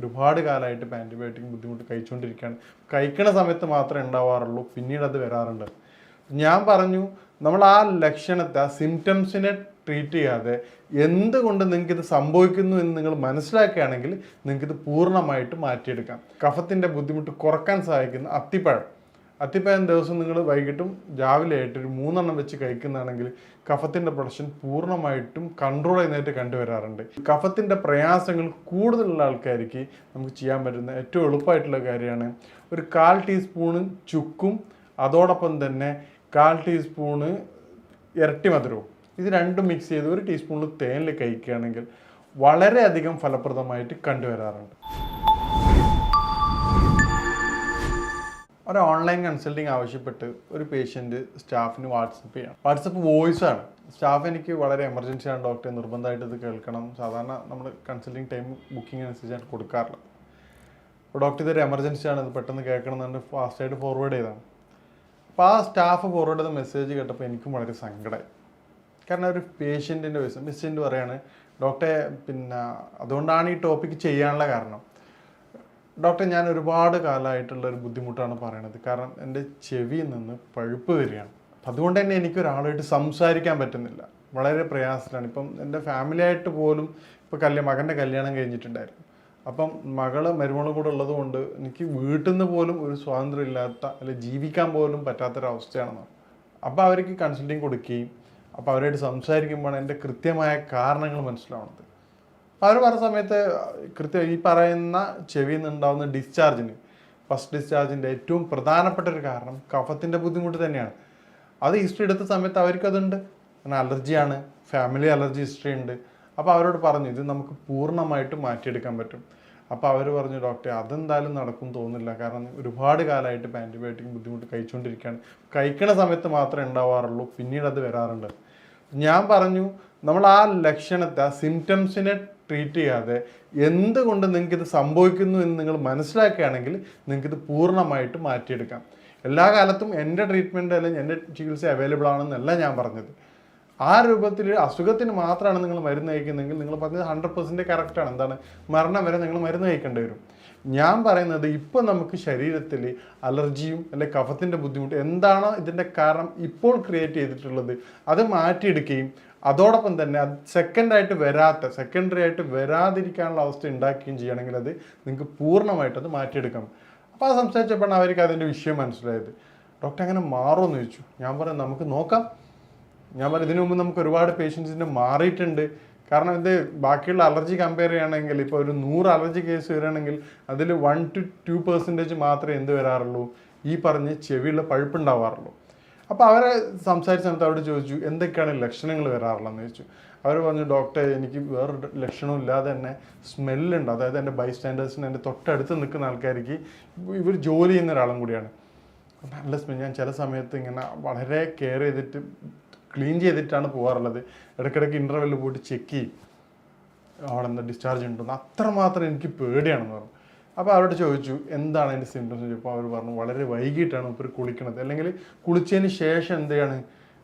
ഒരുപാട് കാലമായിട്ട് ഇപ്പോൾ ആൻറ്റിബയോട്ടിക് ബുദ്ധിമുട്ട് കഴിച്ചുകൊണ്ടിരിക്കുകയാണ്. കഴിക്കണ സമയത്ത് മാത്രമേ ഉണ്ടാവാറുള്ളൂ, പിന്നീട് അത് വരാറുണ്ട്. ഞാൻ പറഞ്ഞു, നമ്മൾ ആ ലക്ഷണത്തെ, ആ സിംറ്റംസിനെ ട്രീറ്റ് ചെയ്യാതെ എന്തുകൊണ്ട് നിങ്ങൾക്കിത് സംഭവിക്കുന്നു എന്ന് നിങ്ങൾ മനസ്സിലാക്കുകയാണെങ്കിൽ നിങ്ങൾക്കിത് പൂർണ്ണമായിട്ട് മാറ്റിയെടുക്കാം. കഫത്തിൻ്റെ ബുദ്ധിമുട്ട് കുറക്കാൻ സഹായിക്കുന്ന അത്തിപ്പഴം ദിവസം നിങ്ങൾ വൈകിട്ടും രാവിലെ ആയിട്ട് ഒരു 3 എണ്ണം വെച്ച് കഴിക്കുന്നതാണെങ്കിൽ കഫത്തിൻ്റെ പ്രൊഡക്ഷൻ പൂർണ്ണമായിട്ടും കൺട്രോൾ ചെയ്യുന്നതായിട്ട് കണ്ടുവരാറുണ്ട്. കഫത്തിൻ്റെ പ്രയാസങ്ങൾ കൂടുതലുള്ള ആൾക്കാർക്ക് നമുക്ക് ചെയ്യാൻ പറ്റുന്ന ഏറ്റവും എളുപ്പമായിട്ടുള്ള കാര്യമാണ് ഒരു 1/4 ടീസ്പൂണ് ചുക്കും അതോടൊപ്പം തന്നെ 1/4 ടീസ്പൂണ് ഇരട്ടി മധുരവും, ഇത് രണ്ടും മിക്സ് ചെയ്ത് 1 ടീസ്പൂണിൽ തേനിൽ കഴിക്കുകയാണെങ്കിൽ വളരെയധികം ഫലപ്രദമായിട്ട് കണ്ടുവരാറുണ്ട്. ഒരു ഓൺലൈൻ കൺസൾട്ടിങ് ആവശ്യപ്പെട്ട് ഒരു പേഷ്യൻറ്റ് സ്റ്റാഫിന് വാട്സപ്പ് ചെയ്യണം. വാട്സപ്പ് വോയിസ് ആണ്. സ്റ്റാഫ് എനിക്ക് വളരെ എമർജൻസി ആണ് ഡോക്ടറെ, നിർബന്ധമായിട്ട് ഇത് കേൾക്കണം. സാധാരണ നമ്മൾ കൺസൾട്ടിങ് ടൈം ബുക്കിംഗ് അനുസരിച്ചാണ് കൊടുക്കാറുള്ളത്. അപ്പോൾ ഡോക്ടർ ഇതൊരു എമർജൻസി ആണ്, ഇത് പെട്ടെന്ന് കേൾക്കണം എന്നുകൊണ്ട് ഫാസ്റ്റായിട്ട് ഫോർവേഡ് ചെയ്താണ്. അപ്പോൾ ആ സ്റ്റാഫ് ഫോർവേഡ് ചെയ്ത മെസ്സേജ് കേട്ടപ്പോൾ എനിക്കും വളരെ സങ്കടമായി. കാരണം ഒരു പേഷ്യൻറ്റിൻ്റെ വോയിസ് പേഷ്യൻ്റ് പറയാണ്, ഡോക്ടറെ അതുകൊണ്ടാണ് ഈ ടോപ്പിക്ക് ചെയ്യാനുള്ള കാരണം. ഡോക്ടർ, ഞാൻ ഒരുപാട് കാലമായിട്ടുള്ളൊരു ബുദ്ധിമുട്ടാണ് പറയണത്. കാരണം എൻ്റെ ചെവിയിൽ നിന്ന് പഴുപ്പ് വരികയാണ്. അതുകൊണ്ട് തന്നെ എനിക്കൊരാളായിട്ട് സംസാരിക്കാൻ പറ്റുന്നില്ല, വളരെ പ്രയാസത്തിലാണ്. ഇപ്പം എൻ്റെ ഫാമിലിയായിട്ട് പോലും ഇപ്പോൾ മകൻ്റെ കല്യാണം കഴിഞ്ഞിട്ടുണ്ടായിരുന്നു. അപ്പം മരുമകളും കൂടെ ഉള്ളത് കൊണ്ട് എനിക്ക് വീട്ടിൽ നിന്ന് പോലും ഒരു സ്വാതന്ത്ര്യം ഇല്ലാത്ത, അല്ലെങ്കിൽ ജീവിക്കാൻ പോലും പറ്റാത്തൊരവസ്ഥയാണെന്നാണ്. അപ്പോൾ അവർക്ക് കൺസൾട്ടിങ് കൊടുക്കുകയും അപ്പോൾ അവരായിട്ട് സംസാരിക്കുമ്പോഴാണ് എൻ്റെ കൃത്യമായ കാരണങ്ങൾ മനസ്സിലാവുന്നത്. അവർ പറഞ്ഞ സമയത്ത് ഈ പറയുന്ന ചെവിയിൽ നിന്നുണ്ടാകുന്ന ഫസ്റ്റ് ഡിസ്ചാർജിൻ്റെ ഏറ്റവും പ്രധാനപ്പെട്ട ഒരു കാരണം കഫത്തിൻ്റെ ബുദ്ധിമുട്ട് തന്നെയാണ്. അത് ഹിസ്റ്ററി എടുത്ത സമയത്ത് അവർക്കതുണ്ട്, അലർജിയാണ്, ഫാമിലി അലർജി ഹിസ്റ്ററി ഉണ്ട്. അപ്പോൾ അവരോട് പറഞ്ഞു ഇത് നമുക്ക് പൂർണ്ണമായിട്ട് മാറ്റിയെടുക്കാൻ പറ്റും. അപ്പോൾ അവർ പറഞ്ഞു, ഡോക്ടറെ അതെന്തായാലും നടക്കും തോന്നുന്നില്ല, കാരണം ഒരുപാട് കാലമായിട്ട് ഇപ്പോൾ ആൻറ്റിബയോട്ടിക് ബുദ്ധിമുട്ട് കഴിച്ചുകൊണ്ടിരിക്കുകയാണ്. കഴിക്കണ സമയത്ത് മാത്രമേ ഉണ്ടാവാറുള്ളൂ, പിന്നീട് അത് വരാറുണ്ട്. ഞാൻ പറഞ്ഞു, നമ്മൾ ആ ലക്ഷണത്തെ, ആ സിംറ്റംസിനെ ട്രീറ്റ് ചെയ്യാതെ എന്തുകൊണ്ട് നിങ്ങൾക്കിത് സംഭവിക്കുന്നു എന്ന് നിങ്ങൾ മനസ്സിലാക്കുകയാണെങ്കിൽ നിങ്ങൾക്കിത് പൂർണ്ണമായിട്ട് മാറ്റിയെടുക്കാം. എല്ലാ കാലത്തും എൻ്റെ ട്രീറ്റ്മെൻറ്റ് അല്ലെങ്കിൽ എൻ്റെ ചികിത്സ അവൈലബിൾ ആണെന്നല്ല ഞാൻ പറഞ്ഞത്. ആ രൂപത്തിൽ അസുഖത്തിന് മാത്രമാണ് നിങ്ങൾ മരുന്ന് കഴിക്കുന്നതെങ്കിൽ നിങ്ങൾ പറഞ്ഞത് 100% കറക്റ്റാണ്. എന്താണ്, മരണം വരെ നിങ്ങൾ മരുന്ന് കഴിക്കേണ്ടി വരും. ഞാൻ പറയുന്നത് ഇപ്പോൾ നമുക്ക് ശരീരത്തിൽ അലർജിയും അല്ലെങ്കിൽ കഫത്തിൻ്റെ ബുദ്ധിമുട്ട് എന്താണോ ഇതിൻ്റെ കാരണം ഇപ്പോൾ ക്രിയേറ്റ് ചെയ്തിട്ടുള്ളത് അത് മാറ്റിയെടുക്കുകയും അതോടൊപ്പം തന്നെ അത് സെക്കൻഡറി ആയിട്ട് വരാതിരിക്കാനുള്ള അവസ്ഥ ഉണ്ടാക്കുകയും ചെയ്യണമെങ്കിൽ അത് നിങ്ങൾക്ക് പൂർണ്ണമായിട്ടത് മാറ്റിയെടുക്കാം. അപ്പോൾ അത് സംസാരിച്ചപ്പോഴാണ് അവർക്ക് അതിൻ്റെ വിഷയം മനസ്സിലായത്. ഡോക്ടർ അങ്ങനെ മാറുമെന്ന് ചോദിച്ചു. ഞാൻ പറഞ്ഞു, നമുക്ക് നോക്കാം. ഞാൻ പറഞ്ഞു, ഇതിനു മുമ്പ് നമുക്ക് ഒരുപാട് പേഷ്യൻസിൻ്റെ മാറിയിട്ടുണ്ട്. കാരണം ഇത് ബാക്കിയുള്ള അലർജി കമ്പയർ ചെയ്യുകയാണെങ്കിൽ ഇപ്പോൾ ഒരു 100 അലർജി കേസ് വരികയാണെങ്കിൽ അതിൽ 1 to 2% മാത്രമേ എന്ത് വരാറുള്ളൂ, ഈ പറഞ്ഞ് ചെവിയുള്ള പഴുപ്പുണ്ടാവാറുള്ളൂ. അപ്പോൾ അവരെ സംസാരിച്ച സമയത്ത് അവരോട് ചോദിച്ചു എന്തൊക്കെയാണ് ലക്ഷണങ്ങൾ വരാറുള്ളതെന്ന് ചോദിച്ചു. അവർ പറഞ്ഞു, ഡോക്ടർ എനിക്ക് വേറൊരു ലക്ഷണവും ഇല്ലാതെ തന്നെ സ്മെല്ലുണ്ട്. അതായത് എൻ്റെ ബൈസ്റ്റാൻഡേഴ്സിന്, എൻ്റെ തൊട്ടടുത്ത് നിൽക്കുന്ന ആൾക്കാർക്ക്, ഇവർ ജോലി ചെയ്യുന്ന ഒരാളും കൂടിയാണ്, നല്ല സ്മെൽ. ഞാൻ ചില സമയത്ത് ഇങ്ങനെ വളരെ കെയർ ചെയ്തിട്ട് ക്ലീൻ ചെയ്തിട്ടാണ് പോകാറുള്ളത്. ഇടയ്ക്കിടയ്ക്ക് ഇൻ്റർവെല്ലിൽ പോയിട്ട് ചെക്ക് ചെയ്യും അവിടെ എന്താ ഡിസ്ചാർജ് ഉണ്ടെന്ന്. അത്രമാത്രം എനിക്ക് പേടിയാണെന്ന് പറഞ്ഞു. അപ്പോൾ അവരോട് ചോദിച്ചു എന്താണ് അതിൻ്റെ സിംറ്റംസ് ചോദിച്ചപ്പോൾ അവർ പറഞ്ഞു, വളരെ വൈകിട്ടാണ് ഇപ്പോൾ കുളിക്കണത്, അല്ലെങ്കിൽ കുളിച്ചതിന് ശേഷം എന്താണ്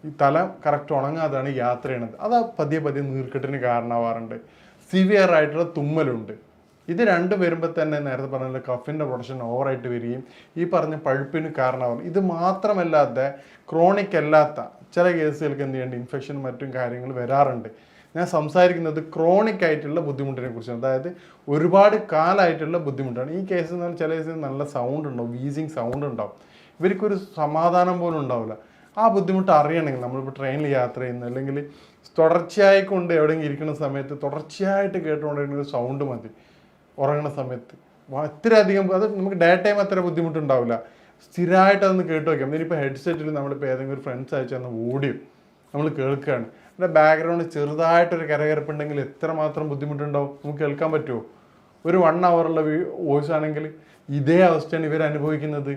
ഈ തല കറക്റ്റ് ഉണങ്ങാതാണ് യാത്ര ചെയ്യണത്. അത് പതിയെ നീർക്കെട്ടിന് കാരണമാവാറുണ്ട്. സിവിയർ ആയിട്ടുള്ള തുമ്മലുണ്ട്. ഇത് രണ്ടും വരുമ്പോൾ തന്നെ നേരത്തെ പറഞ്ഞ കഫിൻ്റെ പ്രൊഡക്ഷൻ ഓവറായിട്ട് വരികയും ഈ പറഞ്ഞ പഴുപ്പിന് കാരണമാകും. ഇത് മാത്രമല്ലാതെ ക്രോണിക് അല്ലാത്ത ചില കേസുകൾക്ക് എന്ത് ചെയ്യേണ്ട ഇൻഫെക്ഷനും മറ്റും കാര്യങ്ങൾ വരാറുണ്ട്. ഞാൻ സംസാരിക്കുന്നത് ക്രോണിക് ആയിട്ടുള്ള ബുദ്ധിമുട്ടിനെ കുറിച്ചാണ്. അതായത് ഒരുപാട് കാലമായിട്ടുള്ള ബുദ്ധിമുട്ടാണ്. ഈ കേസിൽ നിന്ന് ചില കേസിൽ നല്ല സൗണ്ട് ഉണ്ടാവും, വീസിങ് സൗണ്ട് ഉണ്ടാവും. ഇവർക്കൊരു സമാധാനം പോലും ഉണ്ടാവില്ല. ആ ബുദ്ധിമുട്ട് അറിയണമെങ്കിൽ നമ്മളിപ്പോൾ ട്രെയിനിൽ യാത്ര ചെയ്യുന്ന, അല്ലെങ്കിൽ തുടർച്ചയായി കൊണ്ട് എവിടെയെങ്കിലും ഇരിക്കുന്ന സമയത്ത് തുടർച്ചയായിട്ട് കേട്ടുകൊണ്ടിരിക്കുന്ന ഒരു സൗണ്ട് മതി ഉറങ്ങുന്ന സമയത്ത്. അത്രയധികം അത് നമുക്ക് ഡേ ടൈം അത്ര ബുദ്ധിമുട്ടുണ്ടാവില്ല. സ്ഥിരമായിട്ട് അതൊന്ന് കേട്ട് വയ്ക്കാം. ഇനിയിപ്പോൾ ഹെഡ്സെറ്റിൽ നമ്മളിപ്പോൾ ഏതെങ്കിലും ഒരു ഫ്രണ്ട്സ് അയച്ചാൽ ഓഡിയോ നമ്മൾ കേൾക്കുകയാണ്, എൻ്റെ ബാക്ക്ഗ്രൗണ്ട് ചെറുതായിട്ടൊരു കരകരപ്പുണ്ടെങ്കിൽ എത്രമാത്രം ബുദ്ധിമുട്ടുണ്ടാവും നമുക്ക് കേൾക്കാൻ പറ്റുമോ? ഒരു 1 hourള്ള വോയിസ് ആണെങ്കിൽ ഇതേ അവസ്ഥയാണ് ഇവർ അനുഭവിക്കുന്നത്.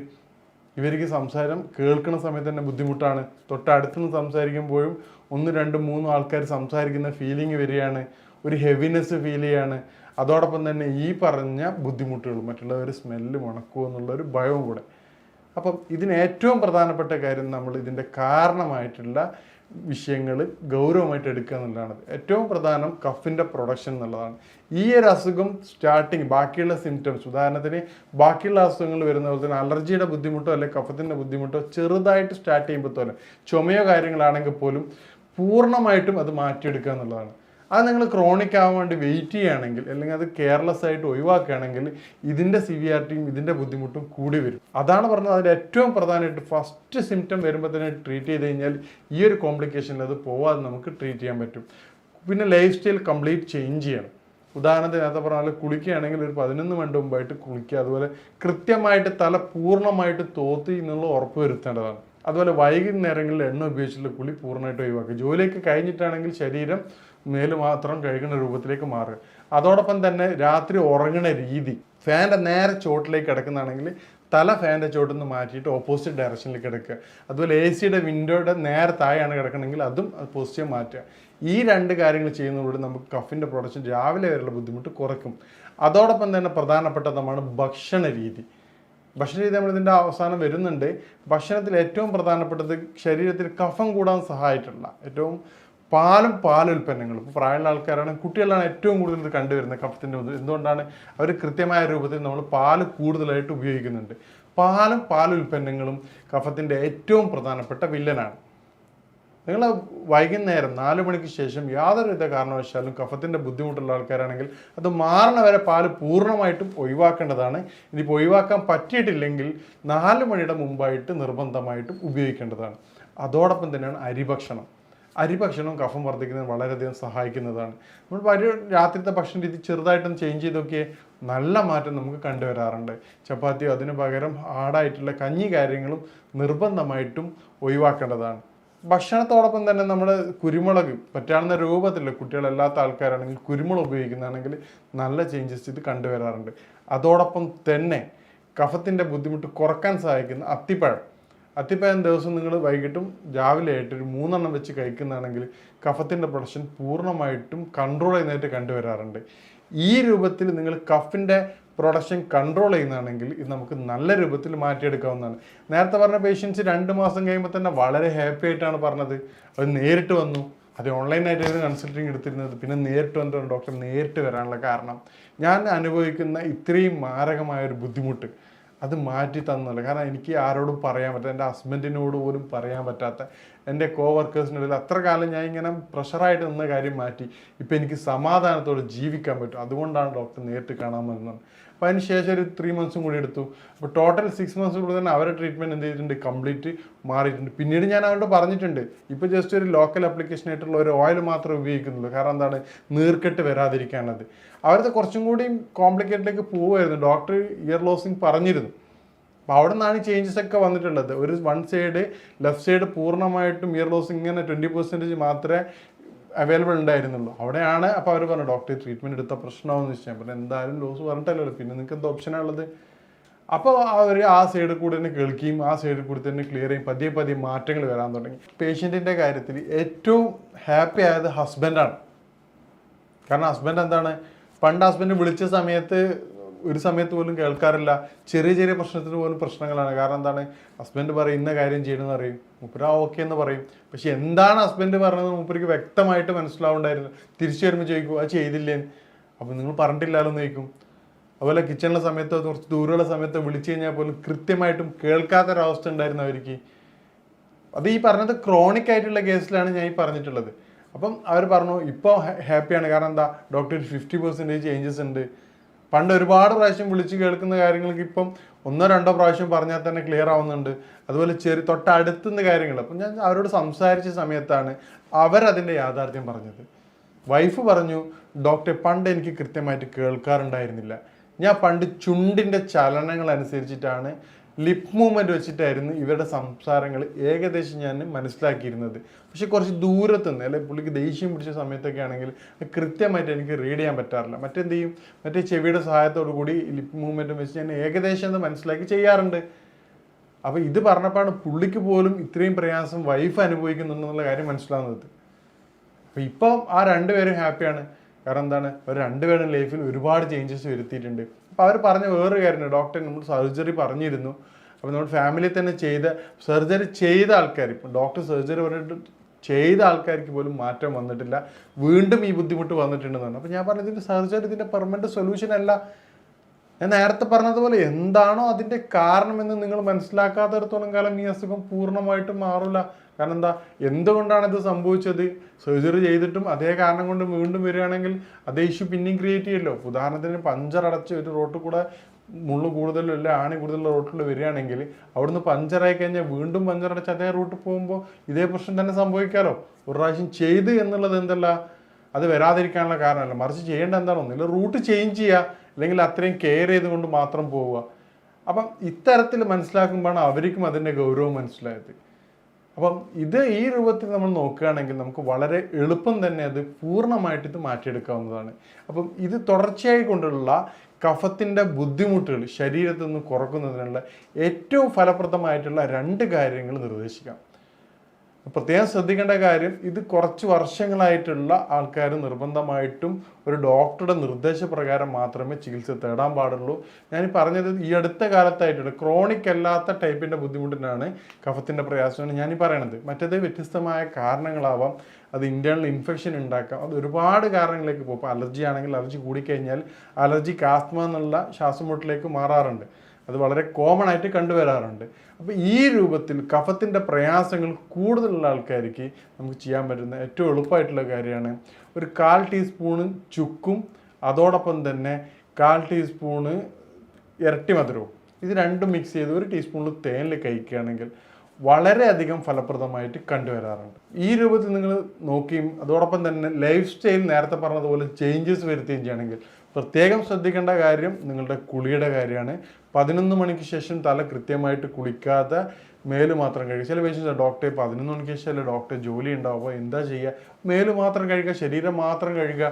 ഇവർക്ക് സംസാരം കേൾക്കുന്ന സമയത്ത് തന്നെ ബുദ്ധിമുട്ടാണ്. തൊട്ടടുത്തുനിന്ന് സംസാരിക്കുമ്പോഴും 1, 2, 3 ആൾക്കാർ സംസാരിക്കുന്ന ഫീലിംഗ് വരികയാണ്, ഒരു ഹെവിനെസ് ഫീൽ ചെയ്യാണ്. അതോടൊപ്പം തന്നെ ഈ പറഞ്ഞ ബുദ്ധിമുട്ടുകൾ, മറ്റുള്ളവർ സ്മെല്ല് മണക്കുമോ എന്നുള്ളൊരു ഭയവും കൂടെ. അപ്പം ഇതിന് ഏറ്റവും പ്രധാനപ്പെട്ട കാര്യം നമ്മൾ ഇതിൻ്റെ കാരണമായിട്ടുള്ള വിഷയങ്ങൾ ഗൗരവമായിട്ട് എടുക്കുക എന്നുള്ളതാണ് ഏറ്റവും പ്രധാനം. കഫിൻ്റെ പ്രൊഡക്ഷൻ എന്നുള്ളതാണ്. ഈ ഒരു അസുഖം സ്റ്റാർട്ടിങ് ബാക്കിയുള്ള സിംറ്റംസ്, ഉദാഹരണത്തിന് ബാക്കിയുള്ള അസുഖങ്ങൾ വരുന്ന പോലെ തന്നെ അലർജിയുടെ ബുദ്ധിമുട്ടോ അല്ലെങ്കിൽ കഫത്തിൻ്റെ ബുദ്ധിമുട്ടോ ചെറുതായിട്ട് സ്റ്റാർട്ട് ചെയ്യുമ്പോൾ തന്നെ ചുമയോ കാര്യങ്ങളാണെങ്കിൽ പോലും പൂർണ്ണമായിട്ടും അത് മാറ്റിയെടുക്കുക എന്നുള്ളതാണ്. അത് നിങ്ങൾ ക്രോണിക് ആവാൻ വേണ്ടി വെയിറ്റ് ചെയ്യുകയാണെങ്കിൽ അല്ലെങ്കിൽ അത് കെയർലെസ് ആയിട്ട് ഒഴിവാക്കുകയാണെങ്കിൽ ഇതിൻ്റെ സിവിയാരിറ്റിയും ഇതിൻ്റെ ബുദ്ധിമുട്ടും കൂടി വരും. അതാണ് പറഞ്ഞത്. അതിൽ ഏറ്റവും പ്രധാനമായിട്ട് ഫസ്റ്റ് സിംറ്റം വരുമ്പോൾ തന്നെ ട്രീറ്റ് ചെയ്ത് കഴിഞ്ഞാൽ ഈ ഒരു കോംപ്ലിക്കേഷനിൽ അത് പോവാതെ നമുക്ക് ട്രീറ്റ് ചെയ്യാൻ പറ്റും. പിന്നെ ലൈഫ് സ്റ്റൈൽ കംപ്ലീറ്റ് ചേഞ്ച് ചെയ്യണം. ഉദാഹരണത്തിന് നേരത്തെ പറഞ്ഞാൽ കുളിക്കുകയാണെങ്കിൽ ഒരു 11 മിനിറ്റ് മുമ്പായിട്ട് കുളിക്കുക. അതുപോലെ കൃത്യമായിട്ട് തല പൂർണ്ണമായിട്ട് തോത്തി എന്നുള്ള ഉറപ്പ് വരുത്തേണ്ടതാണ്. അതുപോലെ വൈകുന്നേരങ്ങളിൽ എണ്ണ ഉപയോഗിച്ചിട്ടുള്ള കുളി പൂർണ്ണമായിട്ട് ഒഴിവാക്കുക. ജോലിയൊക്കെ കഴിഞ്ഞിട്ടാണെങ്കിൽ ശരീരം മേല് മാത്രം കഴുകുന്ന രൂപത്തിലേക്ക് മാറുക. അതോടൊപ്പം തന്നെ രാത്രി ഉറങ്ങുന്ന രീതി, ഫാൻ്റെ നേരെ ചോട്ടിലേക്ക് കിടക്കുന്നതാണെങ്കിൽ തല ഫാൻ്റെ ചോട്ടിൽ നിന്ന് മാറ്റിയിട്ട് ഓപ്പോസിറ്റ് ഡയറക്ഷനിലേക്ക് കിടക്കുക. അതുപോലെ AC യുടെ വിൻഡോയുടെ നേരെ താഴെയാണ് കിടക്കണമെങ്കിൽ അതും പോസിറ്റീവ് മാറ്റുക. ഈ 2 കാര്യങ്ങൾ ചെയ്യുന്നതോടെ നമുക്ക് കഫിൻ്റെ പ്രൊഡക്ഷൻ രാവിലെ വരെയുള്ള ബുദ്ധിമുട്ട് കുറയ്ക്കും. അതോടൊപ്പം തന്നെ പ്രധാനപ്പെട്ടതാണ് ഭക്ഷണ രീതി. ഭക്ഷണ രീതി നമ്മളിതിൻ്റെ അവസാനം വരുന്നുണ്ട്. ഭക്ഷണത്തിൽ ഏറ്റവും പ്രധാനപ്പെട്ടത് ശരീരത്തിൽ കഫം കൂടാൻ സഹായിച്ചിട്ടുള്ള ഏറ്റവും പാലുൽപ്പന്നങ്ങളും. ഇപ്പോൾ പ്രായമുള്ള ആൾക്കാരാണ്, കുട്ടികളാണ് ഏറ്റവും കൂടുതൽ ഇത് കണ്ടുവരുന്നത് കഫത്തിൻ്റെ എന്തുകൊണ്ടാണ്? അവർ കൃത്യമായ രൂപത്തിൽ നമ്മൾ പാല് കൂടുതലായിട്ട് ഉപയോഗിക്കുന്നുണ്ട്. പാലുൽപ്പന്നങ്ങളും കഫത്തിൻ്റെ ഏറ്റവും പ്രധാനപ്പെട്ട വില്ലനാണ്. നിങ്ങൾ വൈകുന്നേരം 4 മണിക്ക് ശേഷം യാതൊരുവിധ കാരണവശാലും കഫത്തിൻ്റെ ബുദ്ധിമുട്ടുള്ള ആൾക്കാരാണെങ്കിൽ അത് മാറണ വരെ പാല് പൂർണ്ണമായിട്ടും ഒഴിവാക്കേണ്ടതാണ്. ഇനിയിപ്പോൾ ഒഴിവാക്കാൻ പറ്റിയിട്ടില്ലെങ്കിൽ 4 മണിയുടെ മുമ്പായിട്ട് നിർബന്ധമായിട്ടും ഉപയോഗിക്കേണ്ടതാണ്. അതോടൊപ്പം തന്നെയാണ് അരിഭക്ഷണം കഫം വർദ്ധിക്കുന്നതിന് വളരെയധികം സഹായിക്കുന്നതാണ്. നമ്മൾ രാത്രിത്തെ ഭക്ഷണ രീതി ചെറുതായിട്ടൊന്ന് ചേഞ്ച് ചെയ്ത് നോക്കിയേ നല്ല മാറ്റം നമുക്ക് കണ്ടുവരാറുണ്ട്. ചപ്പാത്തിയോ അതിന് പകരം ആടായിട്ടുള്ള കഞ്ഞി കാര്യങ്ങളും നിർബന്ധമായിട്ടും ഒഴിവാക്കേണ്ടതാണ്. ഭക്ഷണത്തോടൊപ്പം തന്നെ നമ്മൾ കുരുമുളക് പറ്റാവുന്ന രൂപത്തിൽ കുട്ടികളല്ലാത്ത ആൾക്കാരാണെങ്കിൽ കുരുമുളക് ഉപയോഗിക്കുന്നതാണെങ്കിൽ നല്ല ചേഞ്ചസ് ഇത് കണ്ടുവരാറുണ്ട്. അതോടൊപ്പം തന്നെ കഫത്തിൻ്റെ ബുദ്ധിമുട്ട് കുറക്കാൻ സഹായിക്കുന്ന അത്തിപ്പഴം ദിവസം നിങ്ങൾ വൈകിട്ടും രാവിലെ ആയിട്ട് ഒരു 3 എണ്ണം വെച്ച് കഴിക്കുന്നതാണെങ്കിൽ കഫത്തിൻ്റെ പ്രൊഡക്ഷൻ പൂർണ്ണമായിട്ടും കൺട്രോൾ ചെയ്യുന്നതായിട്ട് കണ്ടുവരാറുണ്ട്. ഈ രൂപത്തിൽ നിങ്ങൾ കഫിൻ്റെ പ്രൊഡക്ഷൻ കൺട്രോൾ ചെയ്യുന്നതാണെങ്കിൽ ഇത് നമുക്ക് നല്ല രൂപത്തിൽ മാറ്റിയെടുക്കാവുന്നതാണ്. നേരത്തെ പറഞ്ഞ പേഷ്യൻസ് 2 മാസം കഴിയുമ്പോൾ തന്നെ വളരെ ഹാപ്പി ആയിട്ടാണ് പറഞ്ഞത്. അത് നേരിട്ട് വന്നു. അത് ഓൺലൈനായിട്ടായിരുന്നു കൺസൾട്ടിങ് എടുത്തിരുന്നത്. പിന്നെ നേരിട്ട് വന്നിട്ട് ഡോക്ടർ നേരിട്ട് വരാനുള്ള കാരണം ഞാൻ അനുഭവിക്കുന്ന ഇത്രയും മാരകമായൊരു ബുദ്ധിമുട്ട് അത് മാറ്റി തന്നല്ല. കാരണം എനിക്ക് ആരോടും പറയാൻ പറ്റാത്ത, എൻ്റെ ഹസ്ബൻഡിനോട് പോലും പറയാൻ പറ്റാത്ത, എൻ്റെ കോവർക്കേഴ്സിനിടയിൽ അത്ര കാലം ഞാൻ ഇങ്ങനെ പ്രഷറായിട്ട് നിന്ന കാര്യം മാറ്റി ഇപ്പം എനിക്ക് സമാധാനത്തോടെ ജീവിക്കാൻ പറ്റും. അതുകൊണ്ടാണ് ഡോക്ടർ നേരിട്ട് കാണാൻ വരുന്നത്. അപ്പോൾ അതിന് ശേഷം ഒരു 3 മന്ത്സും കൂടി എടുത്തു. അപ്പോൾ ടോട്ടൽ 6 മന്ത്സ് കൂടി തന്നെ അവരുടെ ട്രീറ്റ്മെൻറ്റ് എന്ത് ചെയ്തിട്ടുണ്ട്, കംപ്ലീറ്റ് മാറിയിട്ടുണ്ട്. പിന്നീട് ഞാൻ അവരോട് പറഞ്ഞിട്ടുണ്ട് ഇപ്പോൾ ജസ്റ്റ് ഒരു ലോക്കൽ ആപ്ലിക്കേഷൻ ആയിട്ടുള്ള ഒരു ഓയിൽ മാത്രമേ ഉപയോഗിക്കുന്നുള്ളൂ. കാരണം എന്താണ്, നീർക്കെട്ട് വരാതിരിക്കാനത്. അവരത് കുറച്ചും കൂടി കോംപ്ലിക്കേറ്റിലേക്ക് പോവുമായിരുന്നു. ഡോക്ടർ ഇയർ ലോസിങ് പറഞ്ഞിരുന്നു. അപ്പോൾ അവിടെ നിന്നാണ് ചേഞ്ചസ് ഒക്കെ വന്നിട്ടുള്ളത്. ഒരു 1 സൈഡ് ലെഫ്റ്റ് സൈഡ് പൂർണ്ണമായിട്ടും ഇയർ ലോസ് ഇങ്ങനെ 20% മാത്രമേ അവൈലബിൾ ഉണ്ടായിരുന്നുള്ളൂ. അവിടെയാണ് അപ്പോൾ അവർ പറഞ്ഞു ഡോക്ടർ ട്രീറ്റ്മെൻറ്റ് എടുത്ത പ്രശ്നമാണെന്ന് വെച്ചാൽ പറഞ്ഞു എന്തായാലും ലോസ് പറഞ്ഞിട്ടല്ലോ, പിന്നെ നിങ്ങൾക്ക് എന്താ ഓപ്ഷനാണുള്ളത്. അപ്പോൾ അവർ ആ സൈഡിൽ കൂടി തന്നെ കേൾക്കുകയും ആ സൈഡിൽ കൂടി തന്നെ ക്ലിയർ ചെയ്യും. പതിയെ മാറ്റങ്ങൾ വരാൻ തുടങ്ങി. പേഷ്യൻറ്റിൻ്റെ കാര്യത്തിൽ ഏറ്റവും ഹാപ്പി ആയത് ഹസ്ബൻഡാണ്. കാരണം ഹസ്ബൻഡ് എന്താണ്, പണ്ട് ഹസ്ബൻഡ് വിളിച്ച സമയത്ത് ഒരു സമയത്ത് പോലും കേൾക്കാറില്ല. ചെറിയ പ്രശ്നത്തിന് പോലും പ്രശ്നങ്ങളാണ്. കാരണം എന്താണ്, ഹസ്ബൻഡ് പറയും ഇന്ന കാര്യം ചെയ്യണമെന്ന് പറയും, മൂപ്പര് ഓക്കെ എന്ന് പറയും. പക്ഷെ എന്താണ് ഹസ്ബൻഡ് പറഞ്ഞത് മൂപ്പർക്ക് വ്യക്തമായിട്ട് മനസ്സിലാവുണ്ടായിരുന്നു. തിരിച്ചു വരുമ്പോൾ ചോദിക്കും അത് ചെയ്തില്ലേ, അപ്പോൾ നിങ്ങൾ പറഞ്ഞിട്ടില്ലല്ലോ എന്ന് ചോദിക്കും. അതുപോലെ കിച്ചണിലെ സമയത്തോ കുറച്ച് ദൂരമുള്ള സമയത്തോ വിളിച്ചു കഴിഞ്ഞാൽ പോലും കൃത്യമായിട്ടും കേൾക്കാത്തൊരവസ്ഥ ഉണ്ടായിരുന്നു അവർക്ക്. അത് ഈ പറഞ്ഞത് ക്രോണിക് ആയിട്ടുള്ള കേസിലാണ് ഞാൻ ഈ പറഞ്ഞിട്ടുള്ളത്. അപ്പം അവർ പറഞ്ഞു ഇപ്പോൾ ഹാപ്പിയാണ്. കാരണം എന്താ, ഡോക്ടർ 50% ചേഞ്ചസ് ഉണ്ട്. പണ്ട് ഒരുപാട് പ്രാവശ്യം വിളിച്ച് കേൾക്കുന്ന കാര്യങ്ങൾക്ക് ഇപ്പം 1-2 പ്രാവശ്യം പറഞ്ഞാൽ തന്നെ ക്ലിയർ ആവുന്നുണ്ട്. അതുപോലെ തൊട്ടടുത്തുന്ന കാര്യങ്ങൾ. അപ്പം ഞാൻ അവരോട് സംസാരിച്ച സമയത്താണ് അവരതിൻ്റെ യാഥാർത്ഥ്യം പറഞ്ഞത്. വൈഫ് പറഞ്ഞു ഡോക്ടർ പണ്ട് എനിക്ക് കൃത്യമായിട്ട് കേൾക്കാറുണ്ടായിരുന്നില്ല. ഞാൻ പണ്ട് ചുണ്ടിൻ്റെ ചലനങ്ങൾ അനുസരിച്ചിട്ടാണ് ലിപ് മൂവ്മെൻറ്റ് വെച്ചിട്ടായിരുന്നു ഇവരുടെ സംസാരങ്ങൾ ഏകദേശം ഞാൻ മനസ്സിലാക്കിയിരുന്നത്. പക്ഷെ കുറച്ച് ദൂരത്തുനിന്ന് അല്ലെങ്കിൽ പുള്ളിക്ക് ദേഷ്യം പിടിച്ച സമയത്തൊക്കെ ആണെങ്കിൽ കൃത്യമായിട്ട് എനിക്ക് റീഡ് ചെയ്യാൻ പറ്റാറില്ല. മറ്റെന്ത് ചെയ്യും, മറ്റേ ചെവിയുടെ സഹായത്തോടു കൂടി ലിപ് മൂവ്മെൻറ്റും വെച്ച് ഞാൻ ഏകദേശം അത് മനസ്സിലാക്കി ചെയ്യാറുണ്ട്. അപ്പോൾ ഇത് പറഞ്ഞപ്പോഴാണ് പുള്ളിക്ക് പോലും ഇത്രയും പ്രയാസം വൈഫ് അനുഭവിക്കുന്നുണ്ടെന്നുള്ള കാര്യം മനസ്സിലാവുന്നത്. അപ്പോൾ ഇപ്പം ആ 2 പേരും ഹാപ്പിയാണ്. കാരണം എന്താണ്, അവർ 2 പേരും ലൈഫിൽ ഒരുപാട് ചേഞ്ചസ് വരുത്തിയിട്ടുണ്ട്. അപ്പോൾ അവർ പറഞ്ഞ വേറൊരു കാര്യമുണ്ട്, ഡോക്ടർ നമ്മൾ സർജറി പറഞ്ഞിരുന്നു. അപ്പോൾ നമ്മൾ ഫാമിലി തന്നെ സർജറി ചെയ്ത ആൾക്കാർ, ഇപ്പം ഡോക്ടർ സർജറി പറഞ്ഞിട്ട് ചെയ്ത ആൾക്കാർക്ക് പോലും മാറ്റം വന്നിട്ടില്ല, വീണ്ടും ഈ ബുദ്ധിമുട്ട് വന്നിട്ടുണ്ടെന്ന് പറഞ്ഞു. അപ്പോൾ ഞാൻ പറഞ്ഞത് ഇതിൻ്റെ സർജറി ഇതിൻ്റെ പെർമനൻറ്റ് സൊല്യൂഷൻ അല്ല. ഞാൻ നേരത്തെ പറഞ്ഞതുപോലെ എന്താണോ അതിൻ്റെ കാരണമെന്ന് നിങ്ങൾ മനസ്സിലാക്കാത്തിടത്തോളം കാലം ഈ അസുഖം പൂർണ്ണമായിട്ടും മാറില്ല. കാരണം എന്താ, എന്തുകൊണ്ടാണ് ഇത് സംഭവിച്ചത്, സർജറി ചെയ്തിട്ടും അതേ കാരണം കൊണ്ട് വീണ്ടും വരികയാണെങ്കിൽ അതേ ഇഷ്യൂ പിന്നെയും ക്രിയേറ്റ് ചെയ്യുമല്ലോ. ഉദാഹരണത്തിന് പഞ്ചർ അടച്ച് ഒരു റോട്ടിൽ കൂടെ മുള്ളു കൂടുതലും അല്ല ആണി കൂടുതലുള്ള റോട്ടിൽ വരികയാണെങ്കിൽ അവിടുന്ന് പഞ്ചറായി കഴിഞ്ഞാൽ വീണ്ടും പഞ്ചറടച്ച് അതേ റൂട്ടിൽ പോകുമ്പോൾ ഇതേ പ്രശ്നം തന്നെ സംഭവിക്കാമല്ലോ. ഒരു പ്രാവശ്യം ചെയ്ത് എന്നുള്ളത് എന്തല്ല, അത് വരാതിരിക്കാനുള്ള കാരണമല്ല, മറിച്ച് ചെയ്യേണ്ട എന്താണോ ഒന്നില്ല റൂട്ട് ചേഞ്ച് ചെയ്യുക, അല്ലെങ്കിൽ അത്രയും കെയർ ചെയ്തുകൊണ്ട് മാത്രം പോവുക. അപ്പം ഇത്തരത്തിൽ മനസ്സിലാക്കുമ്പോഴാണ് അവർക്കും അതിൻ്റെ ഗൗരവം മനസ്സിലായത്. അപ്പം ഈ രൂപത്തിൽ നമ്മൾ നോക്കുകയാണെങ്കിൽ നമുക്ക് വളരെ എളുപ്പം തന്നെ അത് പൂർണ്ണമായിട്ട് ഇത് മാറ്റിയെടുക്കാവുന്നതാണ്. അപ്പം ഇത് തുടർച്ചയായി കൊണ്ടുള്ള കഫത്തിൻ്റെ ബുദ്ധിമുട്ടുകൾ ശരീരത്തിൽ നിന്ന് കുറക്കുന്നതിനുള്ള ഏറ്റവും ഫലപ്രദമായിട്ടുള്ള 2 കാര്യങ്ങൾ നിർദ്ദേശിക്കാം. പ്രത്യേകം ശ്രദ്ധിക്കേണ്ട കാര്യം, ഇത് കുറച്ച് വർഷങ്ങളായിട്ടുള്ള ആൾക്കാർ നിർബന്ധമായിട്ടും ഒരു ഡോക്ടറുടെ നിർദ്ദേശപ്രകാരം മാത്രമേ ചികിത്സ തേടാൻ പാടുള്ളൂ. ഞാൻ പറഞ്ഞത് ഈ അടുത്ത കാലത്തായിട്ടുള്ള ക്രോണിക് അല്ലാത്ത ടൈപ്പിൻ്റെ ബുദ്ധിമുട്ടിനാണ്, കഫത്തിൻ്റെ പ്രയാസമാണ് ഞാൻ പറയണത്. മറ്റേത് വ്യത്യസ്തമായ കാരണങ്ങളാവാം, അത് ഇൻറ്റേർണൽ ഇൻഫെക്ഷൻ ഉണ്ടാക്കാം, അത് ഒരുപാട് കാരണങ്ങളിലേക്ക് പോകും. ഇപ്പോൾ അലർജി ആണെങ്കിൽ അലർജി കൂടിക്കഴിഞ്ഞാൽ അലർജിക്ക് ആസ്മ എന്നുള്ള ശ്വാസമുട്ടലേക്ക് മാറാറുണ്ട്. അത് വളരെ കോമൺ ആയിട്ട് കണ്ടുവരാറുണ്ട്. അപ്പോൾ ഈ രൂപത്തിൽ കഫത്തിൻ്റെ പ്രയാസങ്ങൾ കൂടുതലുള്ള ആൾക്കാർക്ക് നമുക്ക് ചെയ്യാൻ പറ്റുന്ന ഏറ്റവും എളുപ്പമായിട്ടുള്ള കാര്യമാണ് ഒരു 1/4 ടീസ്പൂണ് ചുക്കും അതോടൊപ്പം തന്നെ 1/4 ടീസ്പൂണ് ഇരട്ടി മധുരവും, ഇത് രണ്ടും മിക്സ് ചെയ്ത് 1 ടീസ്പൂണിൽ തേനിൽ കഴിക്കുകയാണെങ്കിൽ വളരെയധികം ഫലപ്രദമായിട്ട് കണ്ടുവരാറുണ്ട്. ഈ രൂപത്തിൽ നിങ്ങൾ നോക്കിയും അതോടൊപ്പം തന്നെ ലൈഫ് സ്റ്റൈൽ നേരത്തെ പറഞ്ഞതുപോലെ ചേഞ്ചസ് വരുത്തുകയും ചെയ്യുകയാണെങ്കിൽ പ്രത്യേകം ശ്രദ്ധിക്കേണ്ട കാര്യം നിങ്ങളുടെ കുളിയുടെ കാര്യമാണ്. 11 മണിക്ക് ശേഷം തല കൃത്യമായിട്ട് കുളിക്കാതെ മേല് മാത്രം കഴുകുക. ചില പേഷ്യൻസ് ഡോക്ടറെ 11 മണിക്ക് ശേഷം ഡോക്ടറെ ജോലി ഉണ്ടാവുമ്പോൾ എന്താ ചെയ്യുക, മേല് മാത്രം കഴുകുക, ശരീരം മാത്രം കഴുകുക.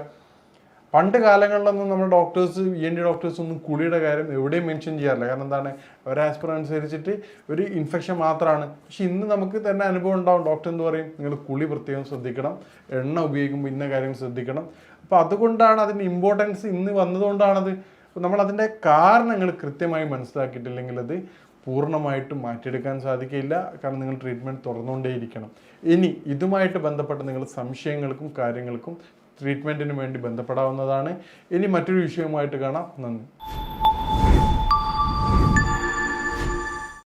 പണ്ട് കാലങ്ങളിലൊന്നും നമ്മുടെ ഡോക്ടേഴ്സ് ENT ഡോക്ടേഴ്സ് ഒന്നും കുളിയുടെ കാര്യം എവിടെയും മെൻഷൻ ചെയ്യാറില്ല. കാരണം എന്താണ്, അവർ ആസ് പെർ അനുസരിച്ചിട്ട് ഒരു ഇൻഫെക്ഷൻ മാത്രമാണ്. പക്ഷെ ഇന്ന് നമുക്ക് തന്നെ അനുഭവം ഉണ്ടാവും. ഡോക്ടർ എന്ത് പറയും, നിങ്ങൾ കുളി പ്രത്യേകം ശ്രദ്ധിക്കണം, എണ്ണ ഉപയോഗിക്കുമ്പോൾ ഇന്ന കാര്യം ശ്രദ്ധിക്കണം. അപ്പോൾ അതുകൊണ്ടാണ് അതിൻ്റെ ഇമ്പോർട്ടൻസ് ഇന്ന് വന്നതുകൊണ്ടാണത്. അപ്പോൾ നമ്മൾ അതിൻ്റെ കാരണങ്ങൾ കൃത്യമായി മനസ്സിലാക്കിയിട്ടില്ലെങ്കിൽ അത് പൂർണ്ണമായിട്ടും മാറ്റിയെടുക്കാൻ സാധിക്കില്ല. കാരണം നിങ്ങൾ ട്രീറ്റ്മെൻറ്റ് തുറന്നുകൊണ്ടേയിരിക്കണം. ഇനി ഇതുമായിട്ട് ബന്ധപ്പെട്ട നിങ്ങൾ സംശയങ്ങൾക്കും കാര്യങ്ങൾക്കും ട്രീറ്റ്മെൻറ്റിന് വേണ്ടി ബന്ധപ്പെടാവുന്നതാണ്. ഇനി മറ്റൊരു വിഷയവുമായിട്ട് കാണാം. നന്ദി.